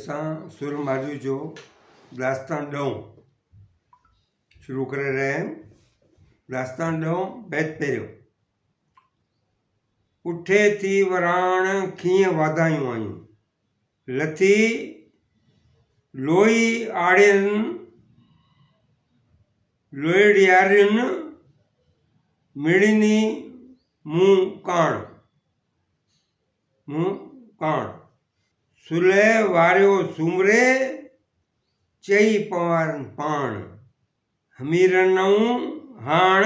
सां सुर मारियो जो दास्तान ॾऊं शुरू करे रहिया आहियूं। दास्तान ॾऊं बैत पहिरियों। उठे थी वराण कीअं वाधायूं आहियूं, लथी लोई आड़ियुनि लोहिड़ियारियुनि मिड़नी मुंहुं काण सुलह वारियो सूमरे चई पवारनि पाण हमीरनऊं हाण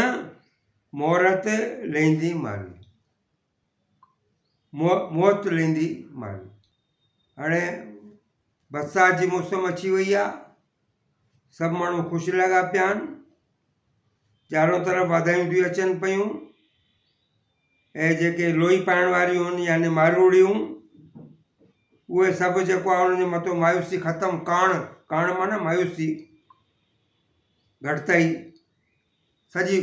मोहरत लहींदी मारी मौत लहींदी मारी। हाणे बरसाति जी मौसम अची वई आहे, सभु माण्हू ख़ुशि लॻा पिया आहिनि, चारों तरफ़ वाधायूं थियूं अचनि पियूं। ऐं जेके लोई पाइण वारियूं आहिनि यानी मारूड़ियूं, उहे सभु जेको आहे उन्हनि जे मथां मायूसी ख़तमु, काण माना मायूसी घटिताई, सॼी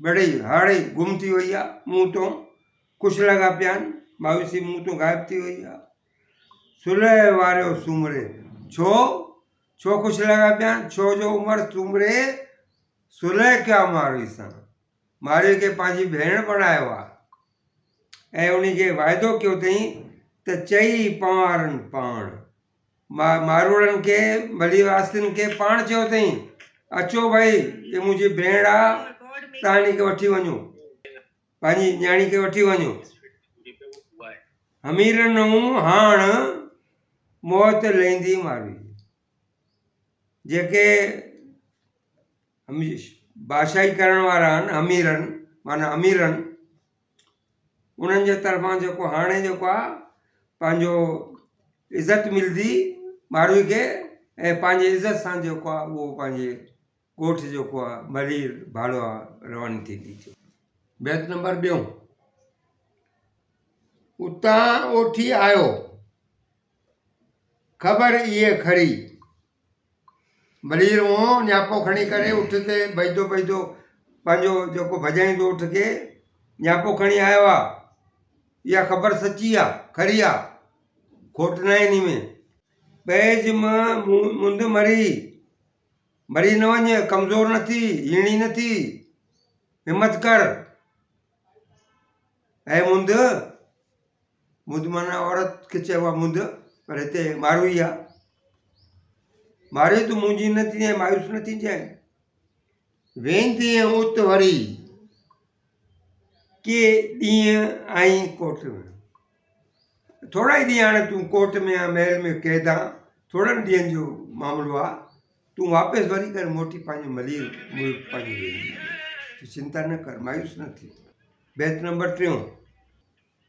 बेड़ई हाड़े गुम थी वई आहे, मुंहुं तो ख़ुशि लॻा पिया आहिनि, मायूसी मुंहुं तो ग़ाइब थी वई आहे। सुलह वारियो सूमरे, छो ख़ुशि लॻा पिया आहिनि? छो जो उमिरि सूमरे सुलह कया मारी सां, मारी खे पंहिंजी भेण बणायो आहे ऐं उन खे वाइदो कयो अथई त चई पवारनि पाण, मारूड़नि खे भलीवासियुनि खे पाण चयो अथई, अचो भाई ये मुंहिंजी भेण आहे, तव्हां हिन खे वठी वञो, पंहिंजी न्याणी खे वठी वञो। हमीरनऊं हाण मौत लहींदी मारी, जेके बादशाही करण वारा आहिनि अमीरनि माना अमीरनि, उन्हनि जे तरफ़ां जेको हाणे जेको आहे पंहिंजो इज़त मिलंदी मारूअ खे ऐं पंहिंजे इज़त सां जेको आहे उहो पंहिंजे ॻोठ जेको आहे मलीर भाड़ो आहे रवानी थींदी। बैत नंबर 2। उतां ओठी आयो ख़बर इहे खड़ी, मलीर उहो न्यापो खणी करे उठ ते भजदो पंहिंजो जेको भॼाईंदो उठ खे न्यापो खणी आयो आहे। इहा ख़बर सची आहे, खरी आहे, खोट न आहे इन में। पैज मुंद मरी न वञ, कमज़ोर न थी, हीणी न थी, हिमत कर। ऐं मुंद माना औरत खे चइबो आहे मुंद, पर हिते मारू ई आहे। मारे तूं मुंहिंजी न थी जाए, मायूस न थी जाए। वेंदी उत वरी के ॾींहं आई कोट में, थोरा ई ॾींहं हाणे तूं कोट में या महल में क़ैद आहे, थोरनि ॾींहंनि जो मामिलो आहे, तूं वापसि वरी करे मोटी पंहिंजो मलीर मुल्क पंहिंजो वेंदी, तूं चिंता न कर, मायूस न थी। बैत नंबर 3।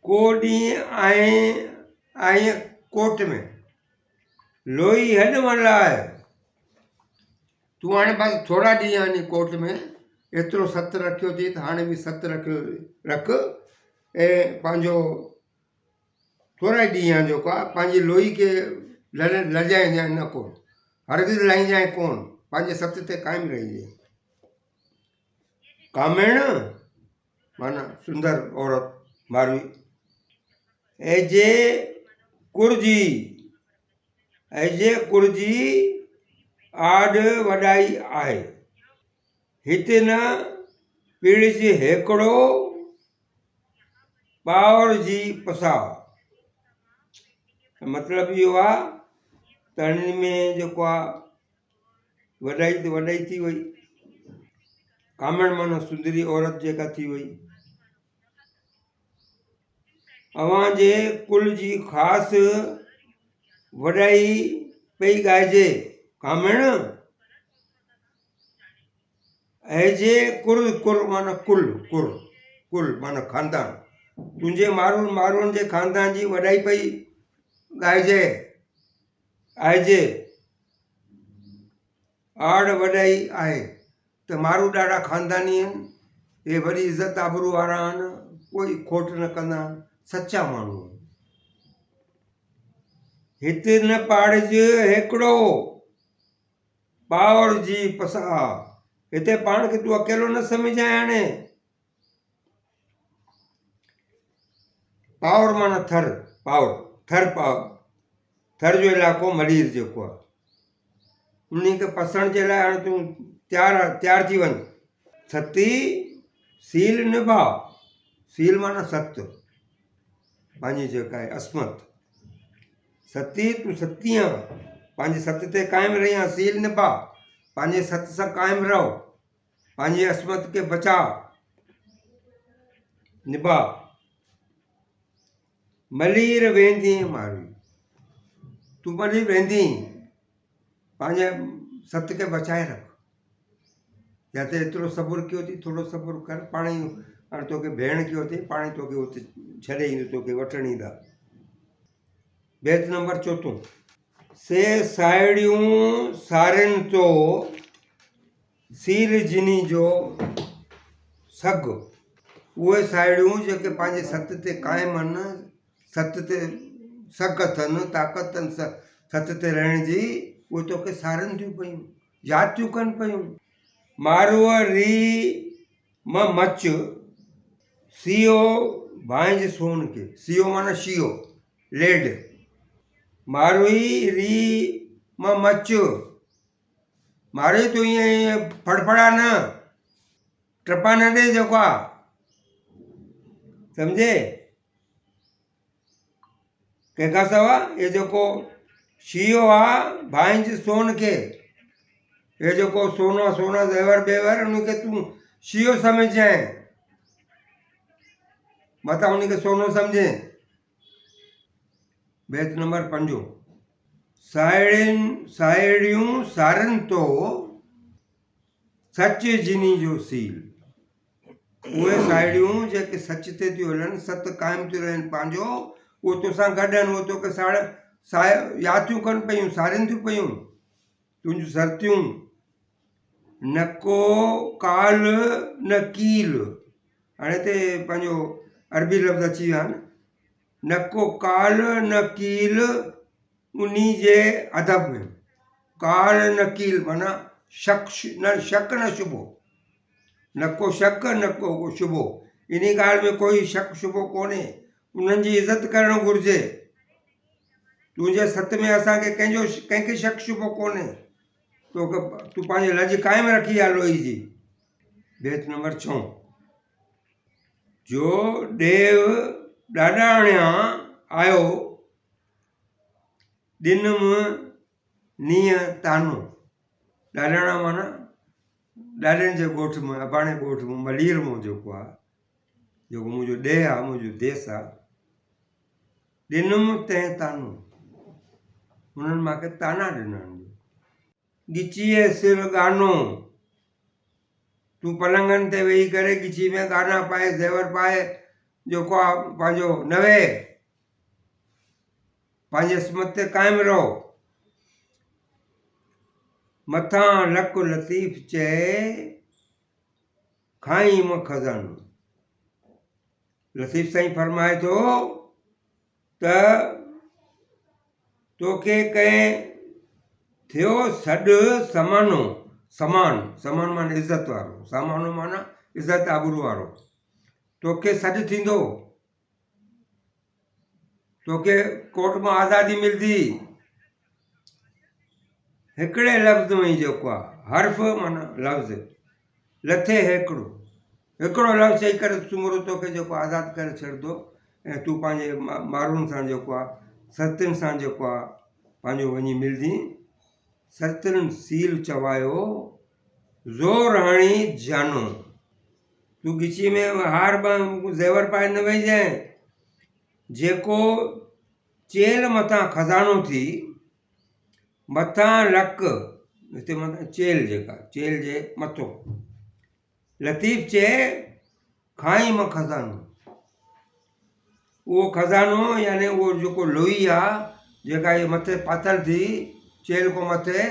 को ॾींहुं आई कोट में लोई हेॾ लाइ, तूं हाणे बसि थोरा ॾींहं आहिनि कोट में, एतिरो सत रखियो थी त हाणे बि सत रख ऐं पंहिंजो थोरा ई ॾींहं जेको आहे पंहिंजी लोई खे लजाइजांइ न कोन, हरगिज़ लाहींजांइ कोन, पंहिंजे सत ते क़ाइमु रहिजांइ। कामेण माना सुंदर औरत मारवी, ऐजे कुरजी आड वॾाई आहे, हिते न पीड़िज हेकड़ो ॿावर जी पसा। मतिलबु इहो आहे त हिन में जेको आहे वॾाई थी वई, कामेण माना सुंदरी औरत जेका थी वई। अव्हां जे कुल जी ख़ासि वॾाई पई ॻाइजे, कामेण ऐजे कुर माना कुल माना खानदान, तुंहिंजे मारूअनि जे खानदान जी वॾाई पई आइजे। आड़ वॾाई आहे त मारू ॾाढा खानदानी आहिनि, हे वॾी इज़त आबरू वारा आहिनि, कोई खोट न कंदा आहिनि, सचा माण्हू आहिनि। हिते न पाड़िज हेकड़ो ॿावर जी पसा, हिते पाण खे तूं अकेलो न सम्झाए। हाणे पावर माना थर पावर थर जो इलाइक़ो मलीर जेको आहे उन्ही खे पसण जे लाइ हाणे तूं तयारु थी वञ। सती सील निभा, सील माना सत, पंहिंजी जेका आहे अस्मत। सती तूं सती आहीं, पंहिंजे सत ते क़ाइमु रही आहे। सील निभा, पंहिंजे सत सां क़ाइमु रहो, पंहिंजी अस्मत खे बचा। निभा मलीर वेंदी मारी, तूं मलीर वेंदी, पंहिंजे सत खे बचाए रख। या त एतिरो सबुरु कयो थी, थोरो सबुरु कर, पाण ई हाणे तोखे भेण कयो अथई, पाण ई तोखे हुते छॾे ईंदो, तोखे वठणु ईंदा। बैत नंबर 4। से साहेड़ियूं सारिन तो सील जिनी जो सग। उहे साहेड़ियूं जेके पंहिंजे सत ते क़ाइमु आहिनि, सत ते सग अथनि, ताक़त अथनि सत ते रहण जी, उहे तोखे सारनि थियूं पयूं, यादि थियूं कनि पयूं। मारूअ री मच सीओ भांज सोन के, सीओ माना शीओ, लेड। मारुई री मच, मारुई तूं ईअं फड़फड़ा न, टपा न ॾे जेको आहे, सम्झे? कंहिंखां सवा इहो जेको शीओ आहे भांज सोन खे, ये जेको सोना सोना ज़ेवर बेवर उनखे तूं शीओ सम्झाए, मथां उनखे सोनो सम्झे। बैत नंबर 5। साहेड़ियूं सारन तो सच जिनी जो सील। उहे साहेड़ियूं जेके सच ते थियूं हलनि, सत क़ाइमु थियूं रहनि पंहिंजो, उहे तोसां गॾु आहिनि, उहे तोखे यादि थियूं कनि पयूं, सारिन थियूं पयूं तुंहिंजूं सरतियूं। न को काल न कील, हाणे हिते पंहिंजो अरबी लफ़्ज़ अची विया आहिनि। न को काल न कील उन्ही जे अदब में, काल न कील माना शक न शुबो, न को शक न को शुबो, इन ॻाल्हि में कोई शक शुबो कोन्हे, उन्हनि जी इज़त करणु घुरिजे। तुंहिंजे सत में असांखे कंहिंखे शक शुबो कोन्हे, तूं पंहिंजी लज क़ाइमु रखी आहे लोही जी। बैत नंबर 6। जो देव ॾाॾाणिया आयो ॾिनम नीअ तानो। ॾाॾाणा माना ॾाॾनि जे ॻोठ में, अबाणे ॻोठ में, मलीर में जेको आहे, जेको मुंहिंजो ॾेह आहे, मुंहिंजो देस आहे, ॾिनम तंहिं तानो, हुननि मूंखे ताना ॾिना। ॻिचीअ सिर गानो, तूं पलंगनि ते वेही करे ॻिची में गाना पाए, ज़ेवर पाए, जेको आहे पंहिंजो नवे, पंहिंजे अस्मत ते क़ाइमु रहो। मथां लक लतीफ़ चए खाई मां खज़ानो। लतीफ़ साईं फरमाए थो त तोखे कंहिं थियो सॾु समानो, समान माना इज़त वारो, समानो माना इज़त आबरू वारो, तोखे सॾु थींदो, तोखे कोर्ट मां आज़ादी मिलंदी। हिकिड़े लफ़्ज़ में ई जेको आहे, हर्फ़ माना लफ़्ज़, लथे हिकिड़ो लफ़्ज़ चई करे सुमरो तोखे जेको आज़ादु करे छॾंदो, ऐं तूं पंहिंजे माण्हुनि सां जेको आहे, सतनि सां जेको आहे पंहिंजो वञी मिलंदी। सतनि सील चवायो ज़ोर हणी जानो, तूं ॻिची में हार ज़ेवर पाए न वेहिजांइ, जेको चेल मथां खज़ानो थी, मथां लक, हिते मथां चेल, जेका चेल जे मथो, लतीफ़ चए खाई मां खज़ानो, उहो खज़ानो यानी उहो जेको लोही आहे, जेका इहे मथे पातल थी, चेल को मथे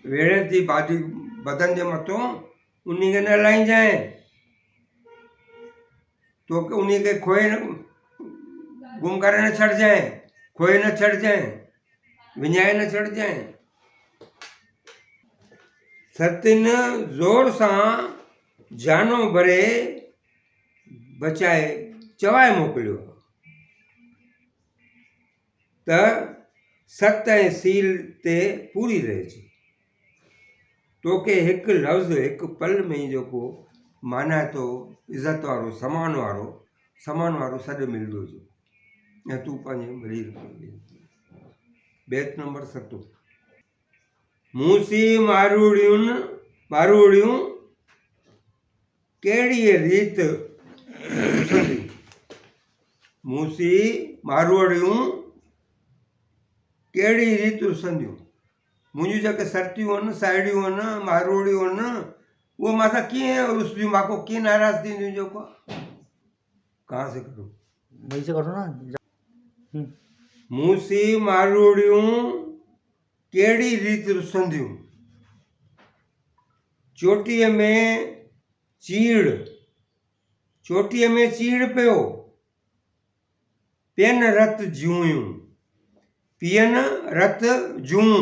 वेड़े थी बादी बदन जे मथां, उन खे न लाहीजांइ, तोखे उन खे खोए न, गुम करे न छॾिजांइ, खोए न छॾिजांइ, विञाए न छॾिजांइ। सतिन ज़ोर सां जानो भरे बचाए चवाए मोकिलियो त सत ऐं सील ते पूरी रहिजी। तोखे हिकु लफ़्ज़ हिकु पल में जेको माना थो इज़त वारो समान वारो सॾु मिलंदो हुजे ऐं तूं पंहिंजे मरीज़ खे। बैत नंबर 7। मूसी मारूड़ियूं कहिड़ी रीत रुसंदियूं। मूसी मारूड़ियूं कहिड़ी रीत रुसंदियूं। मुंहिंजियूं जेके सरतियूं आहिनि, साहेड़ियूं आहिनि, मारूड़ियूं आहिनि, उहे मूंसां कीअं रुसंदियूं, मां को कीअं नाराज़ थींदियूं जेको कहाँ से करूं वही से करो ना। मूसी मारूड़ियूं कहिड़ी रीत रुसंदियूं। चोटीअ में चीड़ पियो पियन रत जूं।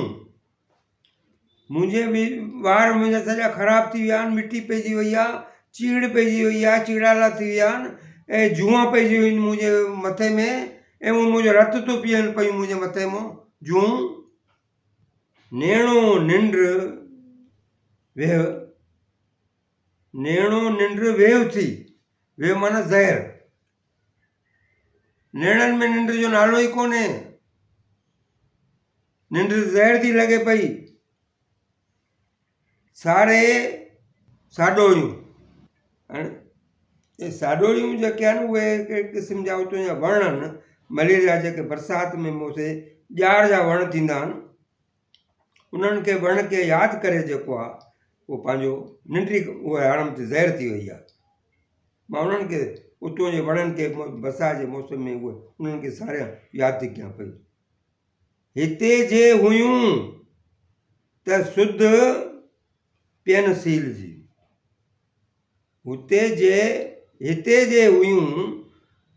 मुंहिंजे बि वार मुंहिंजा सॼा ख़राबु थी विया आहिनि, मिटी पइजी वई आहे, चीड़ पइजी वई आहे, चीड़ाला थी विया आहिनि ऐं जूआ पइजी वियूं आहिनि मुंहिंजे मथे में ऐं मुंहिंजो रत थो पीअनि पियूं मुंहिंजे मथे मां जूं। नेणो निंड वेव थी। वेव माना ज़हर। नेणनि में निंड जो नालो ई कोन्हे। निंड ज़हर थी लॻे पई। साडोरियूं जेके आहिनि उहे हिकु क़िस्म जा उतां जा वण आहिनि। मलेरिया जेके बरसाति में मोसे ॼार जा वण थींदा आहिनि, उन्हनि खे वण खे यादि करे जेको आहे उहो पंहिंजो निंडी उहा आराम ते ज़हर थी वई आहे। मां उन्हनि खे उतां जे वणनि खे बरसाति जे मौसम में उहे उन्हनि खे सारिया यादि थी कयां पई। हिते जे हुयूं त सुध पियन सील जी। हिते जे हुयूं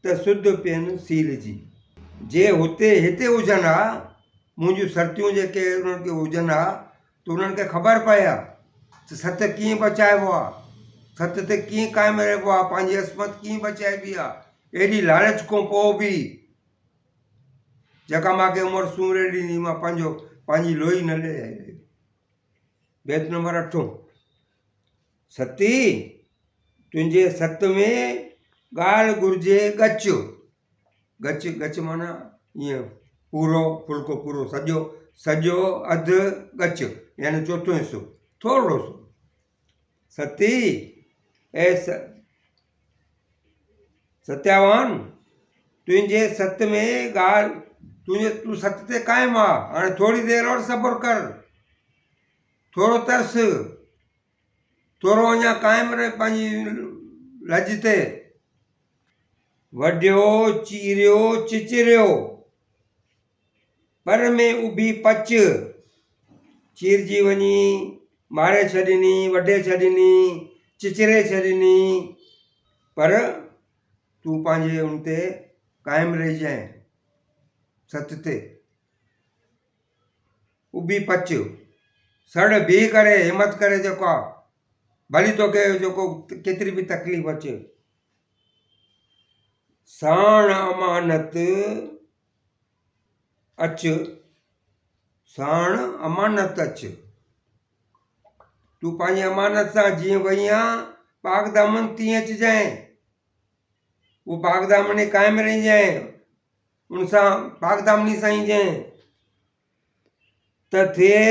त सुध पियन सील जी। जे हिते हुजनि हा मुंहिंजूं सरतियूं जेके उन्हनि खे हुजनि हा त उन्हनि खे ख़बर पए हा त सत कीअं बचाइबो आहे, सत ते कीअं क़ाइमु रहिबो आहे, पंहिंजी अस्मत कीअं बचाइबी आहे। एॾी लालच खां पोइ बि जेका मूंखे उमिरि सूंरे ॾिनी मां पंहिंजी लोही न ॾे। बैत नंबर 8। सती तुंहिंजे सत में ॻाल्हि घुरिजे गच माना ईअं पूरो फुल्को पूरो सॼो अधु गच यानी चोथों हिसो थोरो सो। सती सत्यावान तुंहिंजे सत में ॻाल्हि तूं सत ते क़ाइमु आहे। हाणे थोरी देरि और सब्र कर, थोरो तरस, थोरो अञा क़ाइमु रहे पंहिंजी लज ते। वढियो चीरियो चिचिरियो पर में उभी पच। चीरजी वञी, मारे छॾिनी, वढे छॾिनी, चिचिरे छॾिनी, पर तूं पंहिंजे उन ते क़ाइमु रहिजांइ। सत ते उभी पच, सड़ बीह करे हिमत करे जेको आहे भली तोखे जेको केतिरी बि तकलीफ़ अचे। साण अमानत अच। तूं पंहिंजी अमानत सां जीअं वई आहीं पाक दामन तीअं अचिजांइ। उहो पाक दामनी क़ाइमु रहिजांइ, उन सां पाक दामनी सां ईजांइ त थिए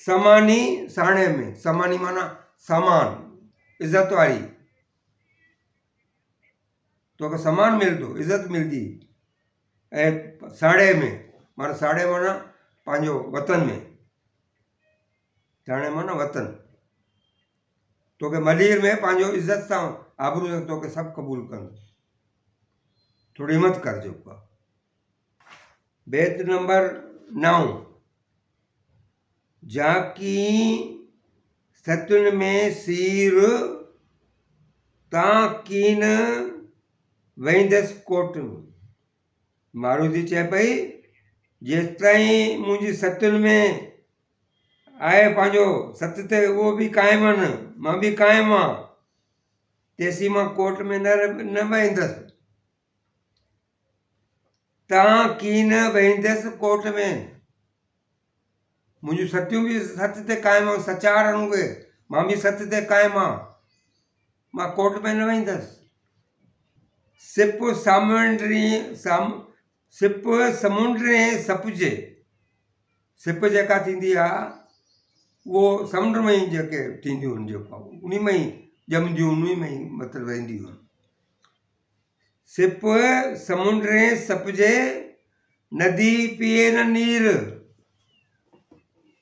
समानी साणे में। समानी माना समान, इज़त वारी। तोखे समान मिलंदो, इज़त मिलंदी। ऐं साड़े में माना साड़े माना पंहिंजो वतन में। साड़े माना वतन। तोखे मलीर में पंहिंजो इज़त सां आबरू सां तोखे सभु क़बूल कंदो। थोरी हिमत कर जेको आहे। बैत नंबर 9। झांकी सतुनि में सीर तां कीन वेंदसि कोट में। मारुति चए पई जेसि ताईं मुंहिंजी सतुनि में आहे पंहिंजो सत ते उहो बि क़ाइमु आहिनि, मां बि क़ाइमु आहियां, तेसीं मां कोर्ट में न वेंदसि। तां कीन वेंदसि कोर्ट में। मुंहिंजूं सतियूं बि सच ते क़ाइमु आहिनि, सचार आहिनि उहे, मां बि सच ते क़ाइमु आहियां, मां कोर्ट में न वेंदसि। सिप समुंड सपजे। सिप जेका थींदी आहे उहो समुंड में ई जेके थींदियूं आहिनि, जेको उन में ई ॼमंदियूं, उन में ई मतिलबु रहंदियूं आहिनि। सिप समुंड सपजे, नदी पीए न नीर।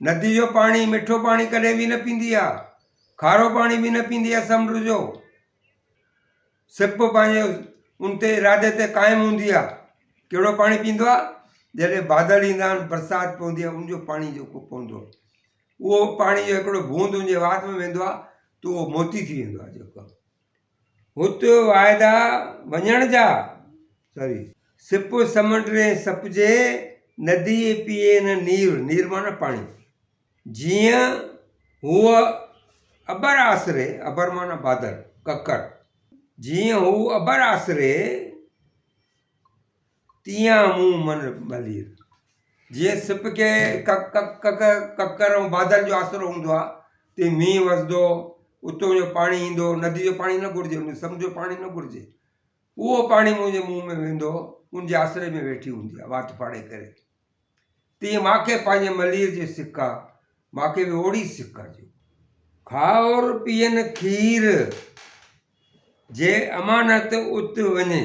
नदी जो पाणी, मिठो पाणी कॾहिं बि न पींदी आहे, खारो पाणी बि न पींदी आहे समुंड जो। सिप पंहिंजे उन ते इरादे ते क़ाइमु हूंदी आहे। कहिड़ो पाणी पींदो आहे? जॾहिं बादल ईंदा आहिनि, बरसाति पवंदी आहे, उनजो पाणी जेको पवंदो आहे, उहो पाणी जो हिकिड़ो बूंद उनजे वात में वेंदो आहे त उहो मोती थी वेंदो आहे। जेको हुते वाइदा वञण जा, सिप समुंड सपजे, नदी पीए न नीर। नीर माना पाणी। जीअं हूअ अबर आसरे, अबर माना बादल, ककर। जीअं हू अबर आसरे, तीअं मूं मन मलीर। जीअं सिप खे ककर ऐं बादल जो आसरो हूंदो आहे, ते मींहुं वसंदो, उतां जो पाणी ईंदो, नदी जो पाणी न घुरिजे, उन समुंड जो पाणी न घुरिजे, उहो पाणी मुंहिंजे मुंहं में वेंदो, उनजे आसरे में वेठी हूंदी आहे वात फाड़े करे। तीअं मूंखे पंहिंजे मलीर जी सिक आहे, मूंखे बि ओड़ी सिक आहे। खाउर पीअनि खीर, जे अमानत उत वञे।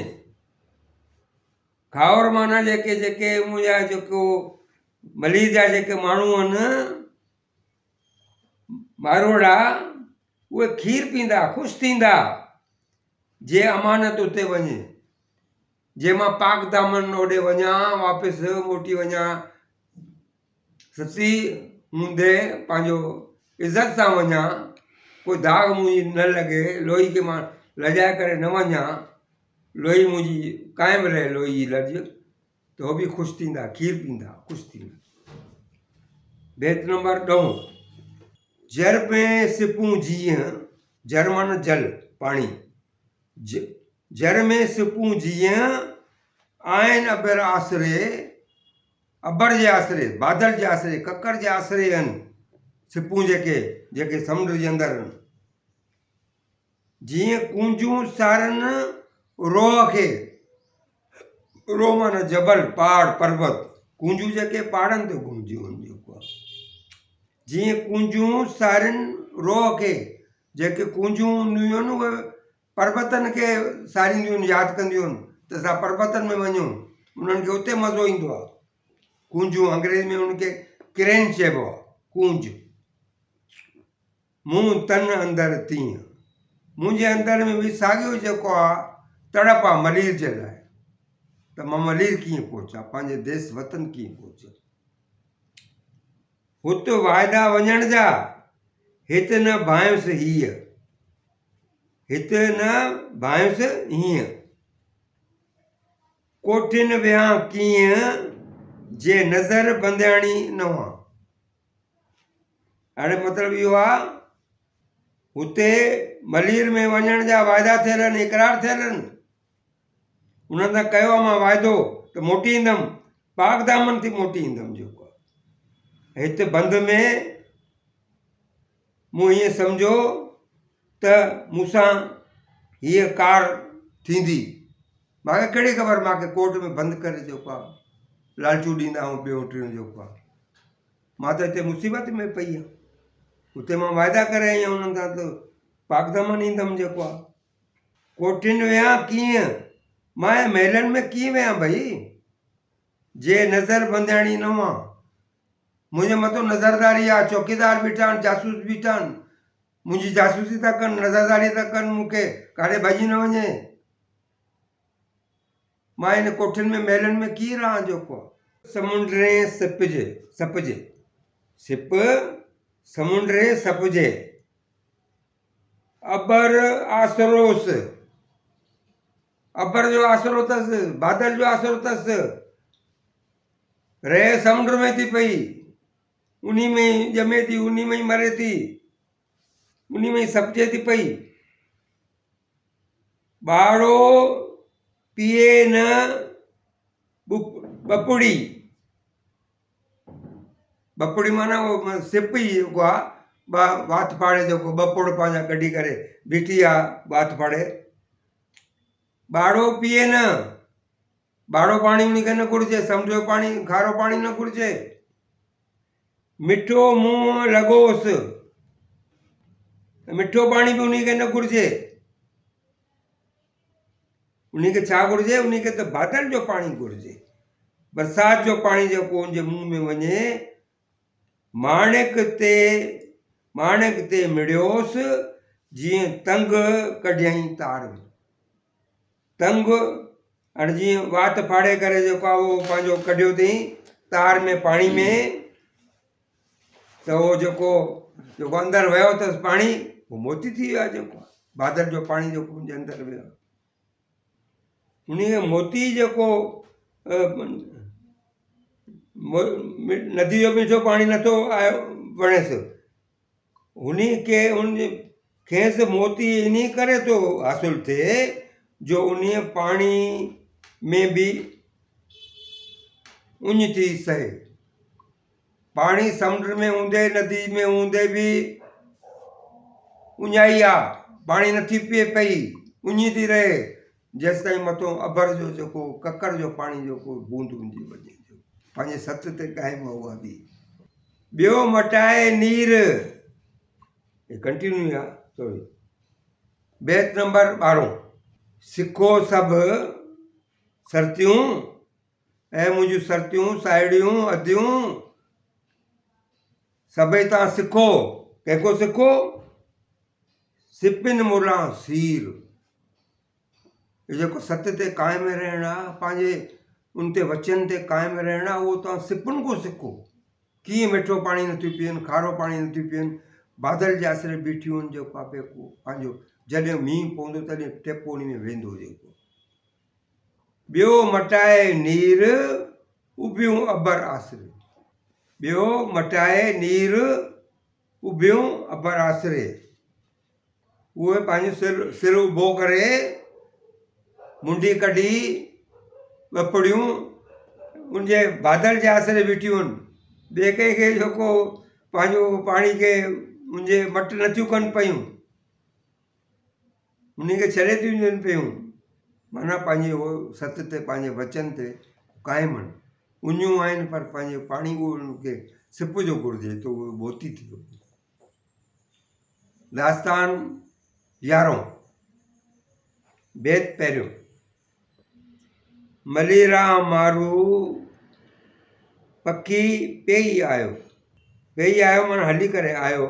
खाउर माना जेके जेके मुंहिंजा जेको मलीर जा जेके माण्हू आहिनि मारोड़ा, उहे खीर पींदा, ख़ुशि थींदा, जे अमानत उते वञे। जे मां पाक दामन ओॾे वञा, वापसि मोटी वञा, सची हूंदे पंहिंजो इज़त सां वञा, कोई दाग मुंहिंजी न लॻे, लोही खे मां लॼाए करे न वञा, लोही मुंहिंजी क़ाइमु रहे, लोही जी लॼ, त उहो बि ख़ुशि थींदा, खीर पींदा, ख़ुशि थींदा। बेत नंबर 9, जर में सिपूं जीअं। जर माना जल, पाणी। जर में सिपूं जीअं आहिनि अबर आसरे, अबर जे आसरे, बादल जे आसरे, ककर जे आसरे आहिनि सिपूं जेके जेके समुंड जे अंदरि आहिनि। जीअं कूंजूं सारनि रोह खे। रोह माना जबल, पहाड़, पर्वत। कूंजूं जेके पहाड़नि ते घुमंदियूं आहिनि, जेको आहे। जीअं कूंजूं सारनि रोह खे, जेके कूंजूं हूंदियूं आहिनि उहे पर्वतनि खे सारींदियूं आहिनि, यादि कंदियूं आहिनि त असां पर्वतनि में वञूं, उन्हनि खे उते मज़ो ईंदो आहे। कूंजूं अंग्रेज़ी में उनखे क्रेन चइबो आहे, कूंज। मूं तन अंदरि तीअं, मुंहिंजे अंदरि में बि साॻियो जेको आहे तड़प आहे मलीर जे लाइ, त मां मलीर कीअं पहुचां, पंहिंजे देश वतन कीअं पहुचां। हुते वाइदा वञण जा, हिते न भांयुसि हीअ, हिते न भांयुसि हीअं। कोठिन वियां कीअं, जे नज़र बंदियाणी न हुआ। हाणे मतिलबु इहो आहे, हुते मलीर में वञण जा वाइदा थियल आहिनि, इक़रार थियल आहिनि। उन्हनि सां कयो आहे मां वाइदो त मोटी ईंदुमि, पाक दामन थी मोटी ईंदुमि। जेको आहे हिते बंदि में मूं हीअं सम्झो त मूंसां हीअ कार थींदी, मूंखे कहिड़ी ख़बर, मूंखे कोर्ट में बंदि करे जेको आहे लालचूं ॾींदा ऐं ॿियो टियों जेको आहे। मां त हिते मुसीबत में पई आहियां, हुते मां वाइदा करे आई आहियां उन्हनि सां त पाक दामन ईंदुमि। जेको आहे कोठिन वियां कीअं, मां महलनि में कीअं वियां भई, जे नज़र बंदियाणी न हुआ। मुंहिंजे मथां नज़रदारी आहे, चौकीदार बीठा आहिनि, जासूस बीठा आहिनि, मुंहिंजी जासूसी था कनि, नज़रदारी था कनि, मूंखे काॾे भॼी न वञे। मां हिन कोठियुनि में महलनि में कीअं रहां। जेको आहे समुंड सपजे, सपजे, सिप समुंड सपजे, अबर आसरोस, अबर जो आसरो अथसि, बादल जो आसरो अथसि, रहे समुंड में थी पई, उन्ही में ई ॼमे थी, उन्ही में ई मरे थी, उन्ही में ई सपजे थी पई। ॿारो पीए न बपुड़ी बपुड़ी माना वो सिप ई जेको आहे वात फाड़े जेको बपुड़ पंहिंजा कढी करे बीठी आहे वात फाड़े। ॿाड़ो पीए न, ॿाड़ो पाणी उन खे न घुरिजे, समुंड जो पाणी खारो पाणी न घुरिजे। मिठो मुंहुं लॻोसि, मिठो पाणी बि उन खे न घुरिजे। उन खे छा घुरिजे? उन खे त बादल जो पाणी घुरिजे, बरसाति जो पाणी जेको उनजे मुंहं में वञे। माणिक ते मिड़ियोसि जीअं तंग कढियईं तार में। तंग हाणे जीअं वात फाड़े करे जेको आहे उहो पंहिंजो कढियो अथई तार में पाणी में, त उहो जेको अंदरि वियो अथसि पाणी उहो मोती थी वियो आहे। जेको बादल जो पाणी जेको मुंहिंजे अंदरि वियो उन खे मोती जेको नदी जो मिठो पाणी नथो आयो वणेसि, उन खेसि मोती इन करे थो हासिलु थिए जो उन पाणी में बि उञ थी सहे। पाणी समुंड में हूंदे नदी में हूंदे बि उञाई आहे, पाणी नथी पीए पई, उञी थी रहे जेसि ताईं मथां अबर जो जेको ककर जो पाणी जेको बूंद हूंदी वञे पंहिंजे सत ते क़ाइमु आहे उहा बि। ॿियो मटाए नीर, कंटिन्यू आहे सॉरी। बैत नंबर 12। सिखो सभु सरतियूं ऐं मुंहिंजूं सरतियूं साहेड़ियूं अदियूं, सभई तव्हां सिखो। कंहिंखो सिखो? सिपिन मुला सीर। जेको सत ते क़ाइमु रहणु आहे, पंहिंजे उन ते वचन ते क़ाइमु रहणु आहे, उहो तव्हां सिपुनि खां सिखो। कीअं मिठो पाणी नथियूं पीअनि, खारो पाणी नथियूं पीअनि, बादल जे आसिरे बीठियूं आहिनि। जेको आहे पंहिंजो जॾहिं मींहुं पवंदो तॾहिं टेपो उन में वेंदो। जेको ॿियो मटाए नीर उभियूं अबर आसिरे, ॿियो मटाए नीर उभियूं अबर आसिरे। उहे पंहिंजो सिर उभो करे मुंडी कढी ॿपड़ियूं उनजे बादल जे आसिरे बीठियूं आहिनि। ॿिए कंहिंखे जेको पंहिंजो पाणी खे उनजे मट नथियूं कनि पियूं, उन खे छॾे थियूं ॾियनि पियूं, माना पंहिंजे उहो सत ते पंहिंजे वचन ते क़ाइमु आहिनि। उञूं आहिनि पर पंहिंजे पाणी उनखे सिप जो घुरिजे त उहो मोती थी वियो। दास्तान 11। बैत पहिरियों। मलेरा मारू पखी पेई आयो, पेई आयो माना हली करे आयो।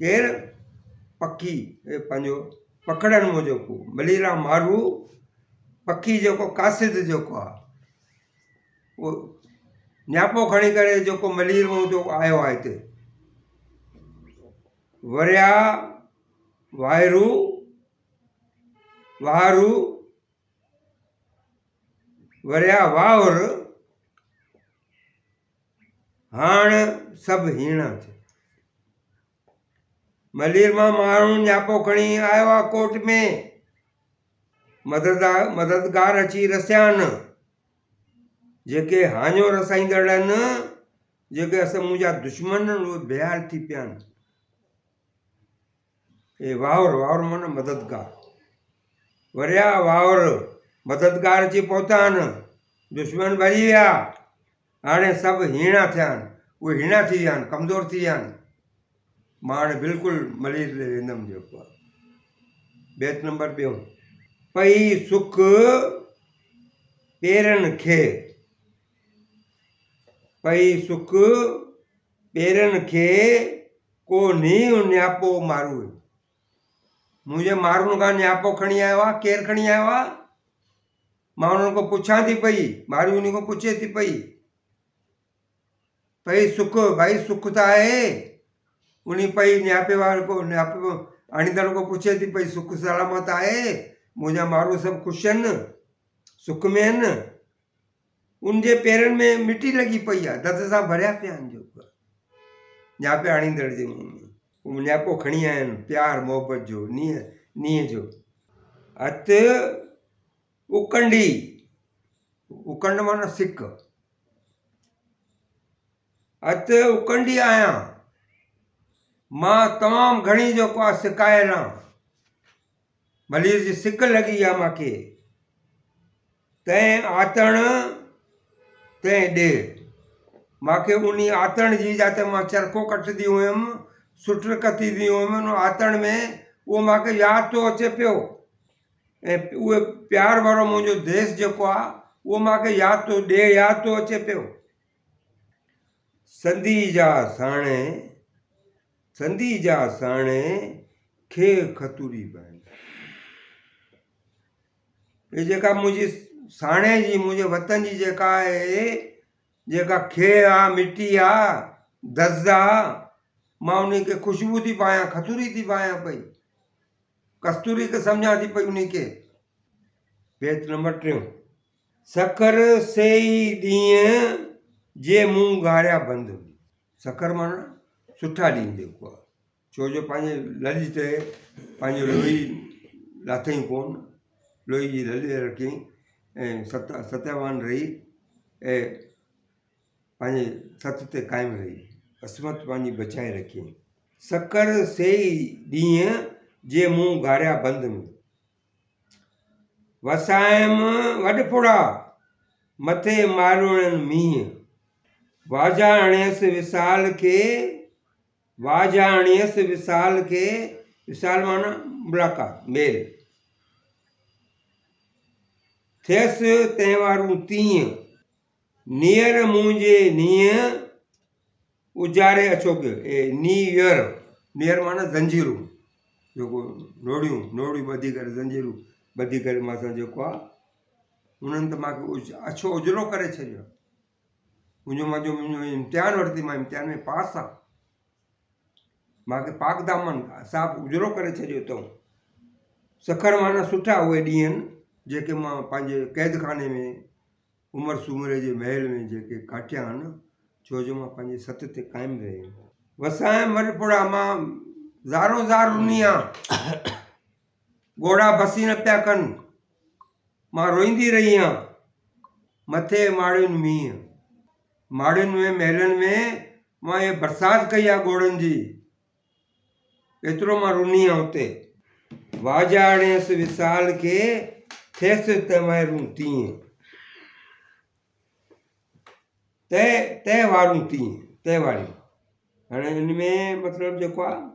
केरु? पखी पंहिंजो पकड़ण में जेको मलेरा मारू पखी जेको कासिद जेको आहे उहो न्यापो खणी करे जेको मलीर में जेको आयो आहे हिते। वरिया वाहरू वाहरू वरिया वाहुर हाण सभु हीणा थिया। मलीर मां माण्हू न्यापो खणी आयो आहे कोर्ट में, मददगार अची रसिया आहिनि। जेके हाञो रसाईंदड़ आहिनि, जेके असां मुंहिंजा दुश्मन आहिनि, उहे बेहाल थी पिया आहिनि। हे वाहुर माना मददगार। वरिया वाहुर मददगार अची पहुता आहिनि, दुश्मन भॼी विया, हाणे सभु हीणा थिया आहिनि। उहे हीणा थी विया आहिनि, कमज़ोर थी विया आहिनि। मां हाणे बिल्कुलु मलीर ॾे वेंदुमि। जेको आहे बैत नंबर 2। पई सुख पेरनि खे, पई सुख पेरनि खे को नींहुं न्यापो मारू। मुंहिंजे मारुनि खां न्यापो खणी आयो आहे। केरु खणी आयो आहे? मां उन्हनि खां पुछां थी पई, मारी उन खां पुछे थी पई सुख, भाई सुख त आहे। उन पई न्यापे वारे को न्यापे आणींदड़ को पुछे थी पई सुख सलामत आहे, मुंहिंजा मारू सभु ख़ुशि आहिनि, सुख में आहिनि। उनजे पेरनि में मिटी लॻी पई आहे, दर्द सां भरिया पिया आहिनि। जेको न्यापे आणींदड़ जे मुंहं में उहो न्यापो खणी आया आहिनि, प्यार मोहबत जो, नीअ जो। हथ उकंडी, उकंड माना सिक। अत उकंडी आहियां मां तमामु घणी जेको आहे सिकायल आहियां। मलीर जी सिक लॻी आहे मूंखे। तंहिं आतण तंहिं ॾे मूंखे उन आतण जी जिते मां चरखो कटंदी हुयमि, सुट कतींदी हुयमि, उन आतण में उहो मूंखे यादि थो अचे पियो। ऐं उहे प्यार वारो मुंहिंजो देश जेको आहे उहो मूंखे यादि थो ॾे, यादि थो अचे पियो। संधी जा साणे, संधी जा साणे खे खतूरी पाइनि। ये जेका मुंहिंजी साणे जी, मुंहिंजे वतन जी जेका आहे, जेका खे आहे, मिटी आहे, दज़ आहे, मां उन खे ख़ुशबू थी पायां, खतूरी थी पायां पई, कस्तूरी खे सम्झां थी पई उन खे। बेत नंबर 3। सखर सेई ॾींहं जे मुंहुं ॻाढ़िया बंदि। सखर माना सुठा ॾींहं जेको आहे, छो जो पंहिंजे लॼ ते पंहिंजो लोही लाथई कोन, लोही जी लॼ रखी ऐं सत्यवान रही ऐं पंहिंजे सत ते क़ाइमु रही, असमत पंहिंजी बचाए रखी। सखर सेई ॾींहं जे मुंहुं ॻाढ़िया बंदि में, वसायम वॾफुड़ा मथे मारुणनि मींहं, वाजा हणियसि विसाल खे, वाजा हणियसि विसाल खे, विसाल माना मुलाक़ात, मेल, थियसि तहिंवारूं तीअं, नीयर मुंहिंजे नीअं उजारे अचोगे। नीयर, नीयर माना ज़ंजीरूं, जेको नोड़ियूं नोड़ियूं ॿधी करे, ज़ंजीरूं ॿधी करे मां जेको आहे उन्हनि त मूंखे अछो उजरो करे छॾियो। मुंहिंजो इम्तिहान वरिती, मां इम्तिहान में पास आहे, मूंखे पाक दामन साफ़ उजरो करे छॾियो अथऊं। सखर माना सुठा उहे ॾींहं आहिनि जेके मां पंहिंजे क़ैद खाने में, उमिरि सूमरे जे महल में जेके काटिया आहिनि, छो जो मां पंहिंजे सत ते क़ाइमु रहियो। वसाए वॾफुड़ा मां ज़ारो ज़ार रुनी आहियां, ॻोढ़ा बसी न पिया कनि, मां रोईंदी रही आहियां। मथे माड़ियुनि मींहं, माड़ियुनि में महलनि में मां इहे बरसाति कई आहे ॻोढ़नि जी, एतिरो मां रुनी आहियां हुते। वाजा हणियसि विसाल खे, थियसि तहिंवारूं तीअं, तहिंवारूं तीअं, तहिंवारियूं। हाणे हिन में मतिलबु जेको आहे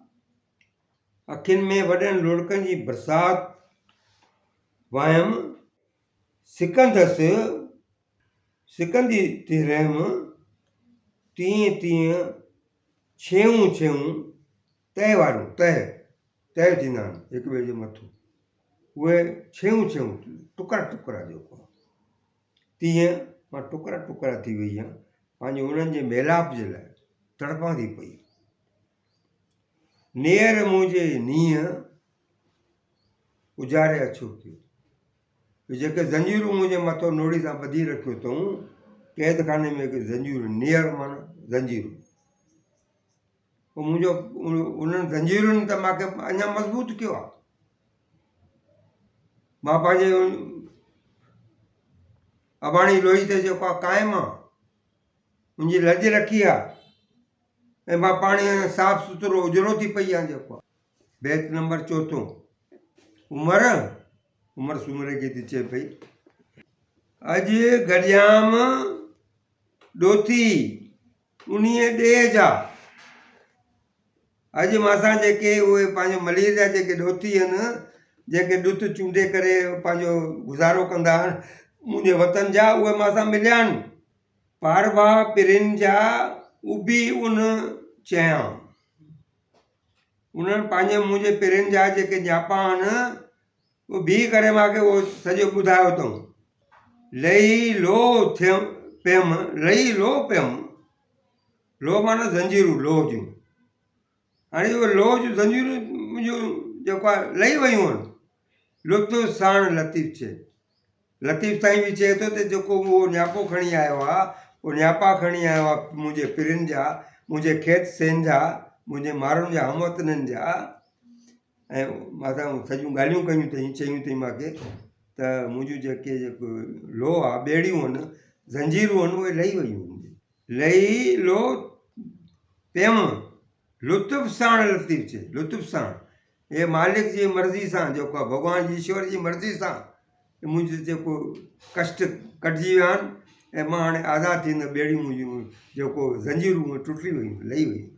अखियुनि में वॾनि लुड़कनि जी बरसाति वायमि, सिकंदसि सिकंदी थी रहमि, तीअं तीअं छेऊं छेऊं तहिंवारूं, तह थींदा आहिनि हिक ॿिए जे मथां, उहे छेऊं छेऊं टुकड़ा टुकड़ा जेको आहे, तीअं मां टुकड़ा टुकड़ा थी वई आहियां पंहिंजे उन्हनि जे मेलाप जे लाइ तड़पां थी पई। नेर मुंहिंजे नीअं उजारे अछो थियो, जेके ज़ंजीरूं मुंहिंजे मथां नोड़ी सां ॿधी रखियो अथऊं क़ैद खाने में, ज़ंजीरूं, नेर माना ज़ंजीरूं, पोइ मुंहिंजो उन्हनि ज़ंजीरुनि त मूंखे अञा मज़बूत कयो आहे। मां पंहिंजे अबाणी लोही ते जेको आहे क़ाइमु आहे, मुंहिंजी लॼ रखी आहे ऐं मां पाणी साफ़ सुथिरो उजरो थी पई आहे जेको आहे। बेत नंबर 4। उमिरि सूमरे खे थी चए पई, अॼु गॾियाम ॾोथी उन्हीअ ॾे जा। अॼु मासां जेके उहे पंहिंजो मलीर जा जेके ॾोथी आहिनि, जेके ॾुध चूंडे करे पंहिंजो गुज़ारो कंदा आहिनि मुंहिंजे वतन जा, उहे मासां मिलिया आहिनि। पारवा पिरिन जा उबी उन चयां, उन्हनि पंहिंजे मुंहिंजे पिरिन जा जेके न्यापा आहिनि उहे बीह करे मूंखे उहो सॼो ॿुधायो अथऊं। लही लो पियमि, लही लो पियमि, लो माना ज़ंजीरूं, लोह जूं। हाणे उहे लोह जूं ज़ंजीरूं मुंहिंजूं जेको आहे लही वियूं आहिनि। लुत्फ़ साण लतीफ़ चए, लतीफ़ साईं बि चए थो त जेको उहो न्यापो खणी आयो आहे, उहो न्यापा खणी आयो आहे मुंहिंजे पिरिन जा, मुंहिंजे खेत सेन जा, मुंहिंजे माण्हुनि जा, हमवतननि जा, ऐं मां सॼियूं ॻाल्हियूं कयूं अथई, चयूं अथई मूंखे त मुंहिंजूं जेको लो आहे ॿेड़ियूं आहिनि ज़ंजीरूं आहिनि उहे लही वियूं लही लो पियमि लुत्फ़ साण लतीफ़ चए लुत्फ़ सां हे मालिक जी मर्ज़ी सां जेको आहे भॻवान जी ईश्वर जी मर्ज़ी सां मुंहिंजो जेको कष्ट कटिजी विया आहिनि ऐं मां हाणे आज़ादु थींदुमि ॿेड़ियूं मुंहिंजूं जेको ज़ंजीरूं टुटी वियूं लही वियूं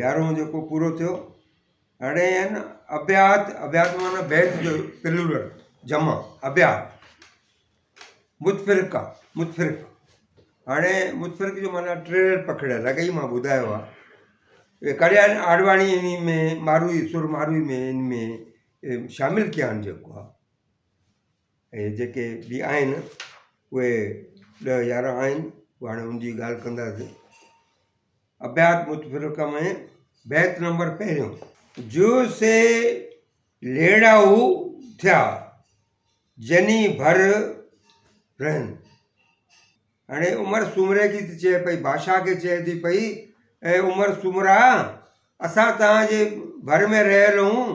11हों जेको पूरो थियो हाणे आहे न अभ्यात अभ्यात माना बैत जो प्लूरल जमा अभ्यात मुतफ़िरका मुतफ़िरक हाणे मुतफ़िरक जो माना ट्रेलर पकड़ियल अॻई मां ॿुधायो आहे कल्याण आडवाणी इन में मारूई सुर मारूई में इन में शामिलु कया आहिनि जेको आहे ऐं जेके बि आहिनि उहे 10-11 आहिनि उहे हाणे उनजी ॻाल्हि कंदासीं अभ्यात मुतफ़िरक में बैत नंबर पहिरियों जो से लेड़ाऊ थिया जनी भर रहनि हाणे उमिरि सूमरे खे थी चए पई भाषा खे चए थी पई ऐं उमिरि सूमरा असां तव्हांजे भर में रहियल आहियूं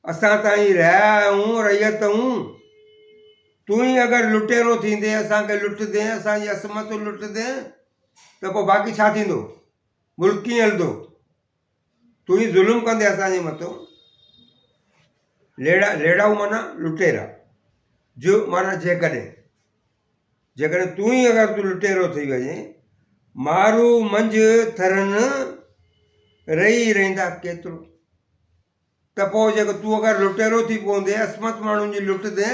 असां ताईं रहिया आहियूं रहियत आहियूं तूं ई अगरि लुटेरो थींदे असांखे लुटंदे असांजी असमत लुटंदे त पोइ बाक़ी छा थींदो मुल्क कीअं हलंदो तूं ई ज़ुल्म कंदे असांजे मथां लेड़ाऊ माना लुटेरा जो माना जेकॾहिं तूं ई अगरि तूं लुटेरो थी वञे मारू मंझि थरनि रही रहंदा केतिरो त पोइ जेको तूं अगरि लुटेरो थी पवंदे असमत माण्हुनि जी लुटंदे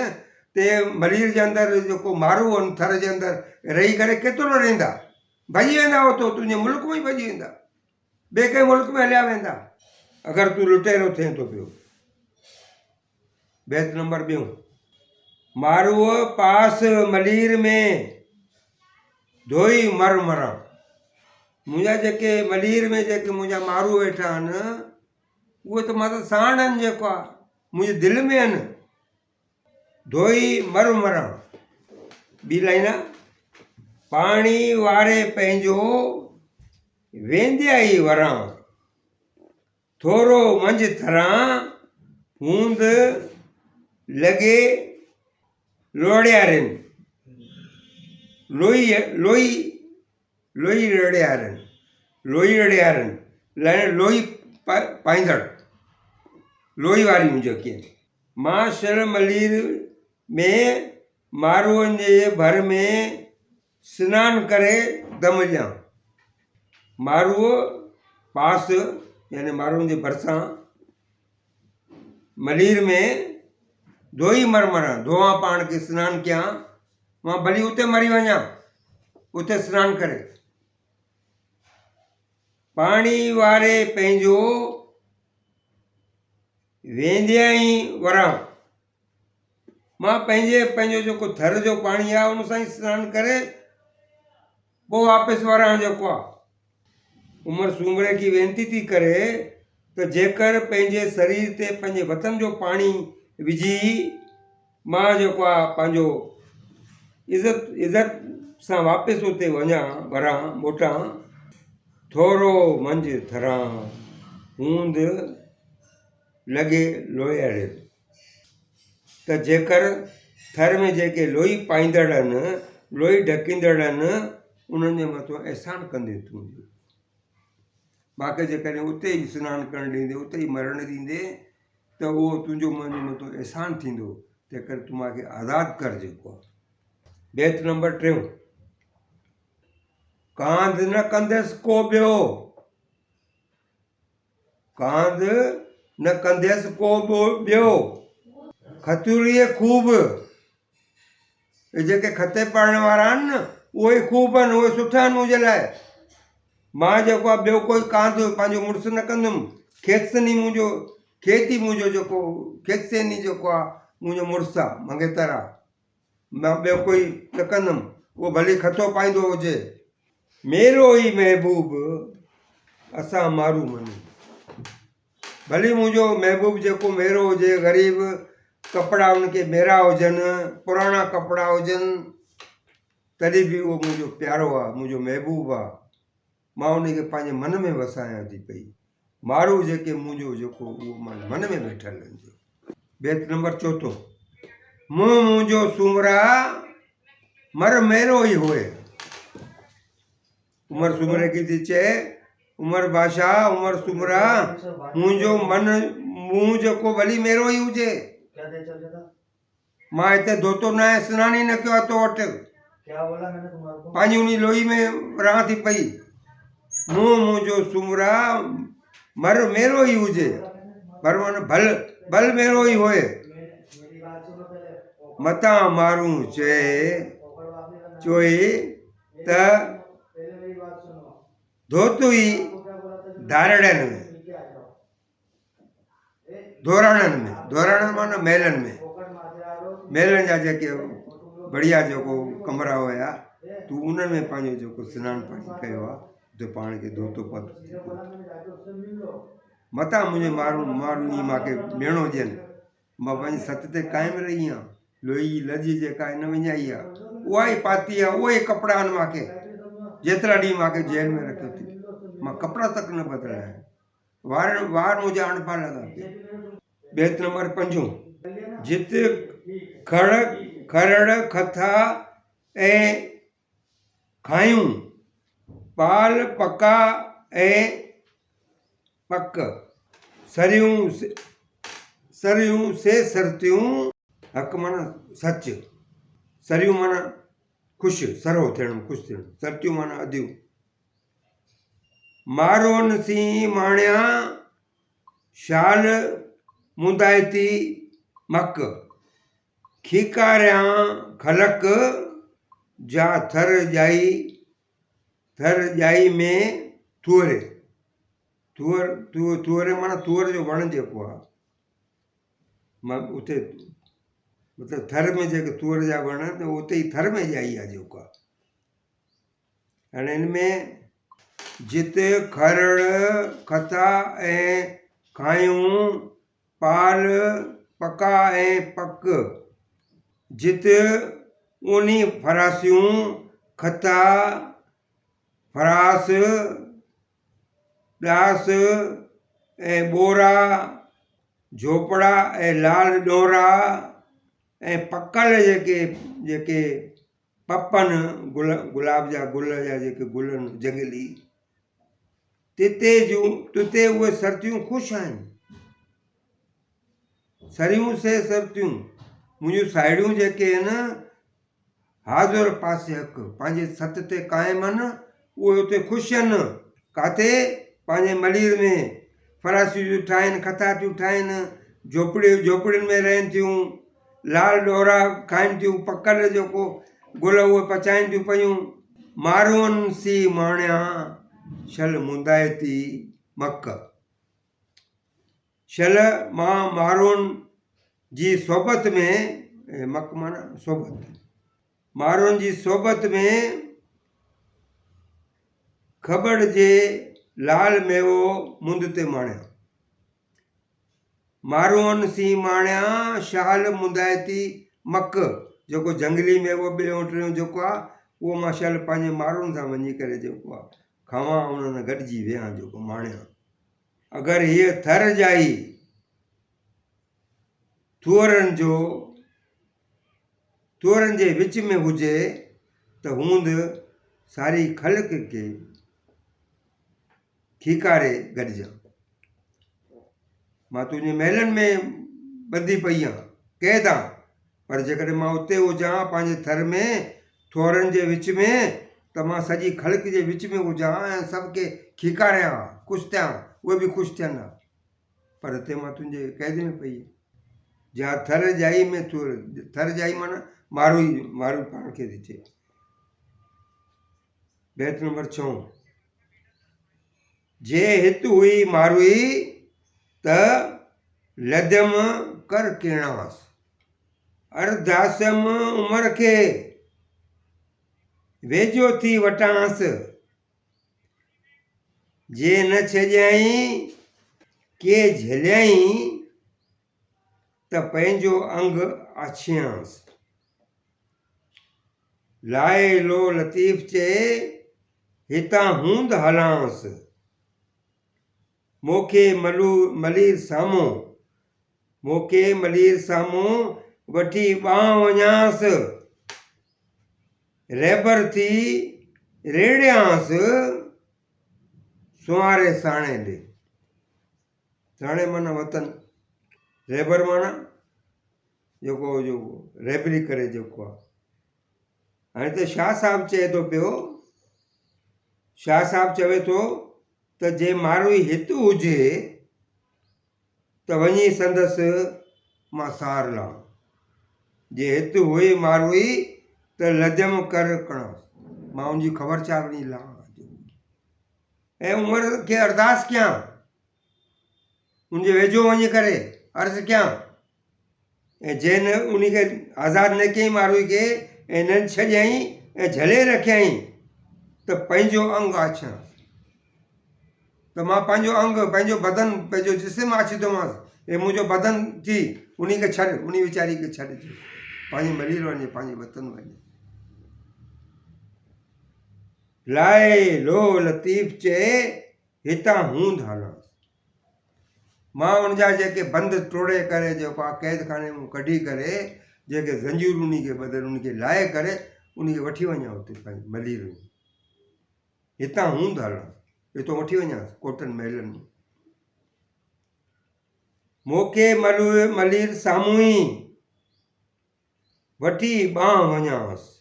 ते मलीर जे अंदरि जेको मारू आहिनि थर जे अंदरि रही करे केतिरो रहंदा भॼी वेंदा हो तो तुंहिंजे मुल्क में ई भॼी वेंदा ॿिए कंहिं मुल्क में हलिया वेंदा अगरि तूं लुटेरो थिए थो पियो बैत नंबर 2 मारूअ पास मलीर में धोई मर मरां मुंहिंजा जेके मलीर में जेके मुंहिंजा मारू वेठा आहिनि उहे त मां त साण आहिनि जेको आहे मुंहिंजे दिलि में आहिनि धोई मर मरां ॿी लाइन पाणी वारे पंहिंजो वेंदिया ई वरां थोरो मंझि थरां हूंद लॻे लोड़ियारनि लोई रड़ियारनि लोई पाईंदड़ लोई वारियूं जेके मां शर मलीर में मारूअनि जे भर में सनानु करे दम ॾियां मारूअ पास यानी मारूअनि जे भरिसां मलीर में धोई मर मरां धोआ पाण खे सनानु कयां मां भली उते मरी वञा उते सनानु करे पाणी वारे पंहिंजो वेंदिया ई वरां मां पंहिंजो जेको थर जो पाणी आहे उन सां ई सनानु करे पोइ वापसि वरां जेको आहे उमिरि सूमरे की वेनती थी करे त जेकर पंहिंजे शरीर ते पंहिंजे वतन जो पाणी विझी मां जेको आहे पंहिंजो इज़त सां वापसि उते वञा वरां मोटां थोरो मंझि थरां हूंद लॻे लोहियारे त जेकर थर में जेके लोई पाईंदड़ आहिनि लोई ढकींदड़ आहिनि उन्हनि जे मथां अहसान कंदे तूं मूंखे जेकॾहिं उते ई सनानु करणु ॾींदे उते ई मरण ॾींदे त उहो तुंहिंजो मुंहिंजे मथां अहसान थींदो तंहिं करे तूं मूंखे आज़ादु कर जेको आहे बैत नंबर 3 कांध न कंदसि को ॿियो कांध न कंदसि को ॿियो खतूरीअ खूब जेके खते पढ़ण वारा आहिनि न उहे खूब आहिनि उहे सुठा आहिनि मुंहिंजे लाइ मां जेको आहे ॿियो कोई कांध पंहिंजो मुड़ुसु न कंदुमि खेसनी मुंहिंजो खेती मुंहिंजो जेको खेसनी जेको आहे मुंहिंजो मुड़ुसु आहे मंगेतर आहे मां ॿियो कोई न कंदुमि उहो भली खतो पाईंदो हुजे मेरो ई महबूब असां मारू मञूं भली मुंहिंजो महबूब जेको मेरो हुजे ग़रीब कपिड़ा उनखे मेरा हुजनि पुराणा कपिड़ा हुजनि तॾहिं बि उहो मुंहिंजो प्यारो आहे मुंहिंजो महबूब आहे मां उनखे पंहिंजे मन में वसायां थी पई मारू जेके मुंहिंजो जेको उहो मां मन में वेठल आहिनि बैत नंबर 4 मुंह मुंहिंजो सूमरा मर मेरो ई होए। उमर सूमरे की थी चए उमर बादशाह उमर सूमरा मुंहिंजो मन मुंहुं जेको भली मेरो ई हुजे। मां हिते धोतो न आहे सनानु ई न कयो आहे तो वटि पंहिंजी उन लोई में रहां थी पई। मुंहुं मुंहिंजो सूमरा मर मेरो ई हुजे पर मन भल भल मेरो ई होए। मता मारूं चोई त धोतु ई धारड़नि में धोरणनि माना महलनि में महलनि जा जेके बढ़िया जेको कमरा हुया तूं उन्हनि में पंहिंजो जेको सनानु पाणी कयो आहे त पाण खे धोतो पतो मता मुंहिंजे माण्हू ई मूंखे मेणो ॾियनि मां पंहिंजी सत ते क़ाइमु रही आहियां। लोही लजी जेका हिन विञाई आहे उहा ई पाती आहे उहे ई कपिड़ा आहिनि मूंखे जेतिरा ॾींहं मूंखे जेल में रखियो थी मां कपिड़ा तक न बदिलिया आहिनि वार मुंहिंजा अणपा लॻा पिया। बेत नंबर 5 जित खरड़ खथा ऐं खायूं पाल पका ऐं पक सरियूं से सरतियूं हक़ माना सच सरियूं माना ख़ुशि सरो थियणु ख़ुशि थियणु सरतियूं माना अदियूं। मारोन सी माणिया शाल मुंदाइती मक खीकारियां खलक जा थर जाई में थुअरे थुअरे माना थुअर जो वण जेको आहे मां उते मतिलबु थर में जेके थुअर जा वण त उते ई थर में ॼाई आहे जेको आहे। हाणे हिन में जित खरड़ खता ऐं खायूं पाल पका ऐं पक जित ऊनी फरासियूं खता फरास ॾास ऐं ॿोरा झोपड़ा ऐं लाल ॾोरा ऐं पकल जेके पपनि गुलाब जा गुल जा जेके गुल आहिनि जंगली तिते उहे सरतियूं ख़ुशि आहिनि। सरियूं से सरतियूं मुंहिंजूं साहेड़ियूं जेके आहिनि हाज़ुर पासे हक़ पंहिंजे सत ते क़ाइमु आहिनि उहे उते ख़ुशि आहिनि। किथे पंहिंजे मलीर में फरासियूं थियूं ठाहिनि खता थियूं ठाहिनि झोपड़ियुनि में रहनि थियूं लाल ॾोरा खाइनि थियूं पकल जेको गुल उहे पचाइनि थियूं पियूं। मारोन सी माणिया शल मुंदाइती मक शल मां मारोन जी सोबत में मक माना सोबत मारोन जी सोबत में ख़बर जे लाल मेवो मुंद ते माणिया। मारोन सी माणिया शाल मुंदाइती मक जेको जंगली मेवो ॿियों टियों जेको आहे उहो मां शल पंहिंजे माण्हुनि सां वञी करे जेको आहे खावां उन्हनि गॾिजी विया जेको माणिया। अगरि हीअ थर जाई थुअरनि जे विच में हुजे त हूंद सारी ख़ल्क़ खे खीकारे गॾिजां। मां तुंहिंजे महलनि में ॿधी पई आहियां क़ैद आहियां पर जेकॾहिं मां उते हुजां पंहिंजे थर में थोरनि जे विच में त मां सॼी ख़ल्क़ जे विच में हुजां ऐं सभु खे खीकारियां ख़ुशि थियां उहे बि ख़ुशि थियनि पर हिते मां तुंहिंजे क़ैद में पई जहा थर जाई में थर जाई माना मारू पाण खे थी चए। बैत नंबर 6 जे हिते हुई मारुई त लदम कर किरणास अरदासम उमर खे वेझो थी वटांस जे न छॾियई के झलियई त पंहिंजो अंग आछियांस। लाए लो लतीफ़ चए हितां हूंद हलांस मोखे मलीर साम्हूं वठी ॿांह वञांस रेबर थी रेड़ियांस सुवारे साणे ॾे। साणे माना वतन, रेबर माना जेको रेबरी करे जेको आहे। हाणे त शाह साहब चए थो पियो, शाह साहब चवे थो त जे मारोई हिते हुजे त वञी संदसि मां सार लां, जे हिते हुई मारोई त लजम कर कणसि मां उनजी ख़बरचार वञी लां ऐं उमिरि खे अरदास कयां, उनजे वेझो वञी करे अर्ज़ु कयां, ऐं जंहिं न उन खे आज़ादु न कयईं मारोई खे ऐं न छॾियईं ऐं झले रखियईं त पंहिंजो अंग आछां, त मां पंहिंजो अंग पंहिंजो बदन पंहिंजो जिस्म आछींदोमांसि, हे मुंहिंजो बदन थी उन खे छॾ, उन वीचारी खे छॾ, पंहिंजी मलीर वञे, पंहिंजे वतन वञे। लाए लो लतीफ़ चए हितां हूंद हलां, मां उनजा जेके बंद टोड़े करे जेको आहे क़ैद खाने मां कढी करे जेके ज़ंजीर उन खे बदल उन खे लाहे करे उन खे वठी वञा उते पंहिंजी मलीर में, हितां हूंद हलां, हितां वठी वञा कोटनि महलनि में। मोके मलीर साम्हूं ई वठी ॿांह वञांसि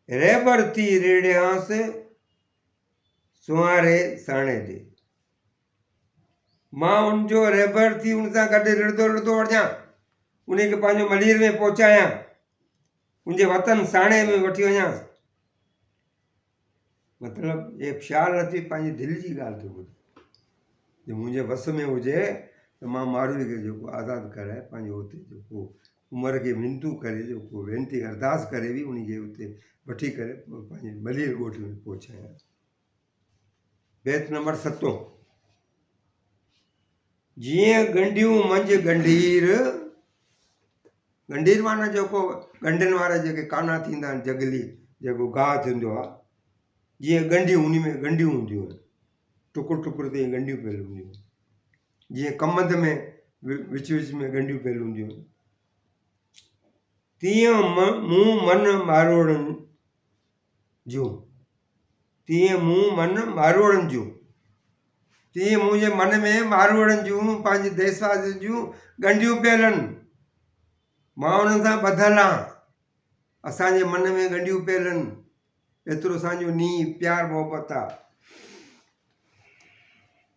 रेबर थी रेड़ियांसि सुवारे साणे ॾे। मां उनजो रेबर थी उन सां गॾु रिड़ंदो रिड़ंदो वञा, उन खे पंहिंजो मलीर में पहुचायां, उनजे वतन साणे में वठी वञांसि। मतिलबु हे ख़्यालु नथी पंहिंजी दिलि जी ॻाल्हि थी ॿुधाए, जे मुंहिंजे वस में हुजे त मां मारोई खे जेको आज़ादु कराए पंहिंजो हुते जेको उमिरि खे मिनतूं करे जेको वेनती अरदास करे बि उन खे हुते वठी करे पंहिंजे मलीर ॻोठ में पहुचायां। बैत नंबर 7। जीअं गंढियूं मंझि गंढीर, गंढीर माना जेको गंढनि वारा जेके काना थींदा आहिनि जंगली जेको गाहु थींदो आहे, जीअं गंढियूं उन में गंढियूं हूंदियूं आहिनि, टुकुर टुकुर ते गंढियूं पियल हूंदियूं आहिनि, जीअं कमंद में विच विच में गंढियूं पियल हूंदियूं आहिनि, तीअं मूं मन मारोड़नि जूं, तीअं मूं मन मारोड़नि जूं, तीअं मुंहिंजे मन में मारोड़नि जूं पंहिंजे देशवासियुनि जूं गंढियूं पियल आहिनि, मां उन्हनि सां ॿधल आहियां, असांजे मन में गंढियूं पियल आहिनि, एतिरो असांजो नीं प्यार मोहबत आहे।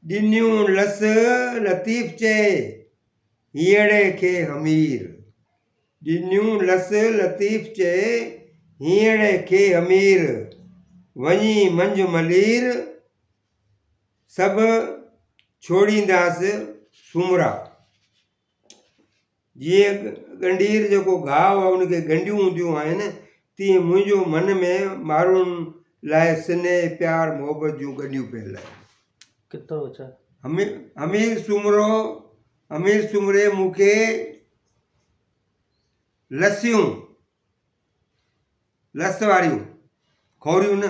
ॾिनियूं लस लतीफ़ चए हीअड़े खे हमीर, ॾिनियूं लस लतीफ़ चए हीअड़े खे हमीर, वञी मंझि मलीर सभु छोड़ींदासीं सुमरा। जीअं गंढीर जेको गाहु आहे उनखे गंढियूं हूंदियूं आहिनि, तीअं मुंहिंजो मन में माण्हुनि लाइ स्नेह प्यार मोहबत जूं गंढियूं पियल आहिनि। अमीर सुमरे मूंखे लसियूं, लस वारियूं खोरियूं न,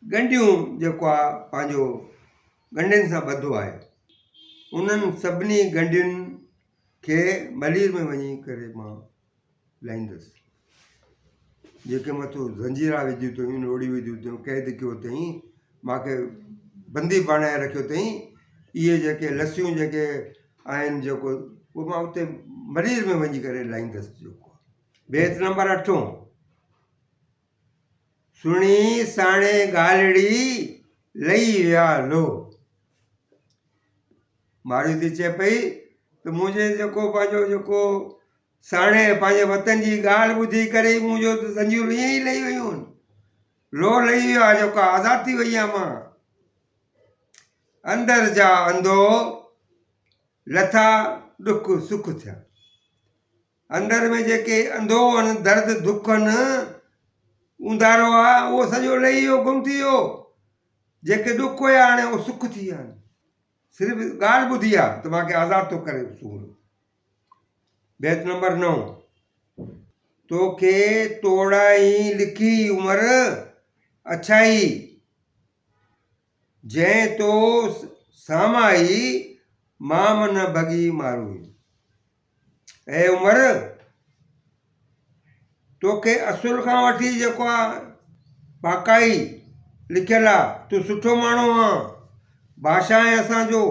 गंढियूं जेको आहे पंहिंजो गंढनि सां ॿधो आहे, उन्हनि सभिनी गंढियुनि खे मलीर में वञी करे मां लाहींदुसि। जेके मथां ज़ंजीरा विधियूं अथई, नोड़ी विधियूं अथई, क़ैद कयो अथई, मूंखे बंदी बणाए रखियो अथई, इहे जेके लसियूं जेके आहिनि जेको उहो मां उते मलीर में वञी करे लाहींदुसि जेको। बैत नंबर 8। सुणी साणे ॻाल्हिड़ी लही विया लो, मारोई थी चए पई त मुंहिंजे जेको पंहिंजो जेको साणे पंहिंजे वतन जी ॻाल्हि ॿुधी करे मुंहिंजो त ज़ंजीरूं ईअं ई लही वियूं आहिनि, लो लही वियो आहे, जेको आज़ादु थी वई आहियां मां। अंदरि जा अंधो लथा ॾुख सुख थिया, अंदरि में जेके अंधो आहिनि दर्द दुख आहिनि उंधारो आहे उहो सॼो लही वियो, गुम थी वियो, जेके ॾुख हुया हाणे उहो सुख थी विया आहिनि, सिर्फ़ु ॻाल्हि ॿुधी आहे त मूंखे आज़ादु थो करे सूर। बैत नंबर 9। तोखे तोड़ाई लिखी उमिरि अछाई, जंहिं तो सामाई मां मन भॻी मारूई, ए उमर, तोखे असुल खां वठी जेको आहे वाक़ई लिखियलु आहे, तूं सुठो माण्हू आहे, भाषा आहे असांजो,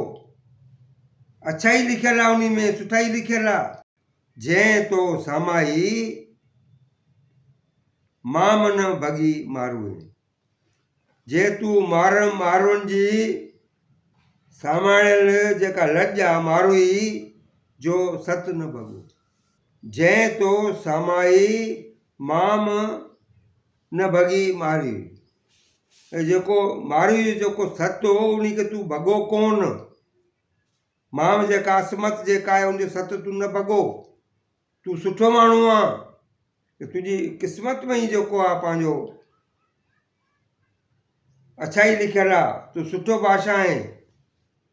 अच्छाई लिखियलु आहे, उन में सुठाई लिखियलु आहे। जंहिं तो सामाई मां मन भॻी मारूं, जे तूं मारुनि जी सामाणियल जेका लॼ आहे मारूई जो सत न भॻो। जंहिं तो सामाई माम न भॻी मारी, जेको मारूई जेको सत हो उन खे तूं भॻो कोन। माम जेका असमत जेका आहे उनजो सत तूं न भॻो। तूं सुठो माण्हू आहे, तुंहिंजी क़िस्मत में ई जेको आहे पंहिंजो अच्छाई लिखियलु आहे, तूं सुठो बादशाह आहीं।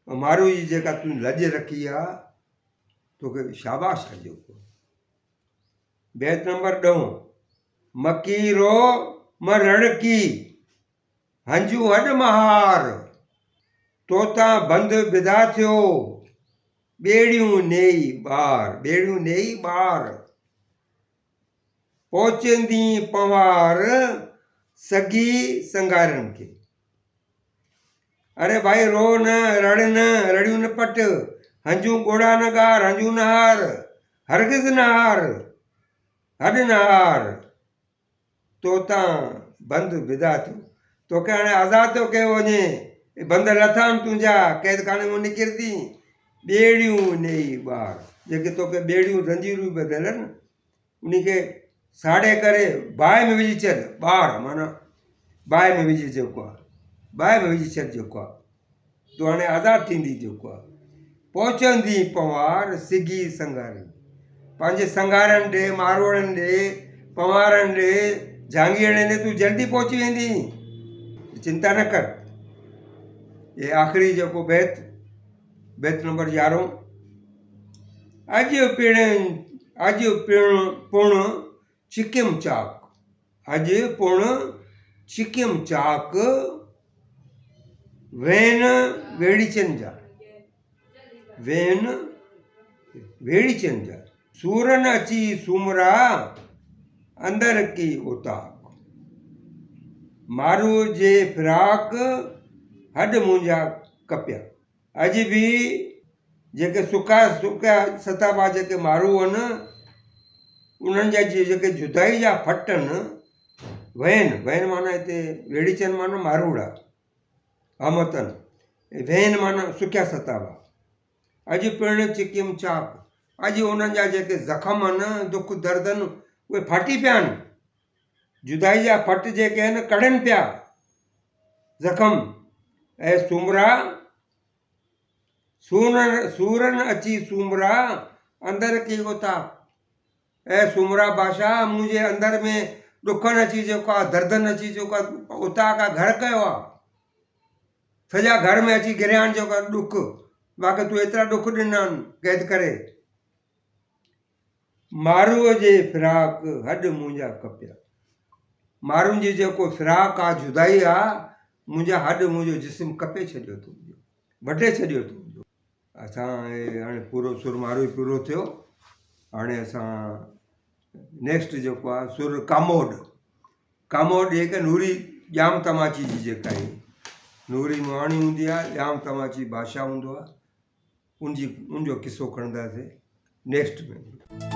मारू जी जेका तूं लॼ रखी आहे तोखे शाबाश आहे। जेको बैत नंबर 10, मकीरो म रड़की हंजू हॾ महार, तोता बंद बिदा थियो ॿेड़ियूं नेई ॿार, ॿेड़ियूं नेई ॿार, पहुचंदी पवार सगी संगारनि खे। अरे भाई रो न, रड़ न, रड़ियूं न पट, हंजू ॻोड़ा न ॻार, हंजू न हार, हरगिज़ न हार, हॾ न हार, तोता बंद बिदा थियो, तोखे हाणे आज़ादु थो कयो वञे, बंद लथा आहिनि तुंहिंजा, क़ैद खाने मां निकिरंदी। ॿेड़ियूं नेई ॿार, जेके तोखे ॿेड़ियूं ज़ंजीरूं ॿधियल आहिनि उन खे साड़े करे बाहि में विझी छॾ। ॿार माना बाहि में विझी, जेको आहे बाहि में विझी छॾ, जेको आहे तूं हाणे आज़ादु थींदी। जेको आहे पहुचंदी पवार सिगी संगारनि, पंहिंजे संगारनि ॾे, मारवड़नि ॾे, पवारनि ॾे, झांगीअड़नि ॾे तूं जल्दी पहुची वेंदी, चिंता न कर। ये आख़िरी जेको बैत, बैत नंबर 11, अॼु पुण चिकिम चाक, अॼु पुण चिकिम चाक, वेन वेड़ीचनि जा, वेन वेड़ीचनि जा, सूरन अची सूमरा अंदर की उताक, मारू जे फिराक हॾ मुंहिंजा कपिया। अॼु बि जेके सुका सताबा जेके मारू आहिनि उन्हनि जा जेके जुदाई जा फट आहिनि, वैन माना हिते वेड़ीचनि माना मारूड़ा हमतन, वैन माना सुकिया सताबा। अॼु पिण चिकिम चाक, अॼु उन्हनि जा जेके ज़ख़म आहिनि, दुख दर्द आहिनि, उहे फाटी पिया आहिनि। जुदाई जा फट जेके आहिनि कढ़नि पिया ज़ख़म। ऐं सूमरा, सूरन अची सूमरा अंदर की उताक, ऐं सूमरा बादशाह मुंहिंजे अंदर में ॾुखनि अची जेको आहे, दर्दनि अची जेको आहे उताक आहे घर कयो आहे, सॼा घर में अची घिरिया आहिनि जेको आहे ॾुख। बाक़ी तूं एतिरा ॾुख ॾिना आहिनि क़ैद करे। मारूअ जे फिराक हॾ मुंहिंजा कपिया, मारुनि जी जेको फिराक आहे, जुदाई आहे, मुंहिंजा हॾ मुंहिंजो जिस्म कपे छॾियो अथऊं, वढे छॾियो अथऊं। असां हाणे पूरो सुर मारू पूरो थियो। हाणे असां नेक्स्ट जेको आहे सुर कामोड, कामोड एक नूरी ॼाम तमाची जी जेका आहे, नूरी माणी हूंदी आहे, ॼाम तमाची बादशाह हूंदो आहे, उनजो किसो खणंदासीं नेक्स्ट में।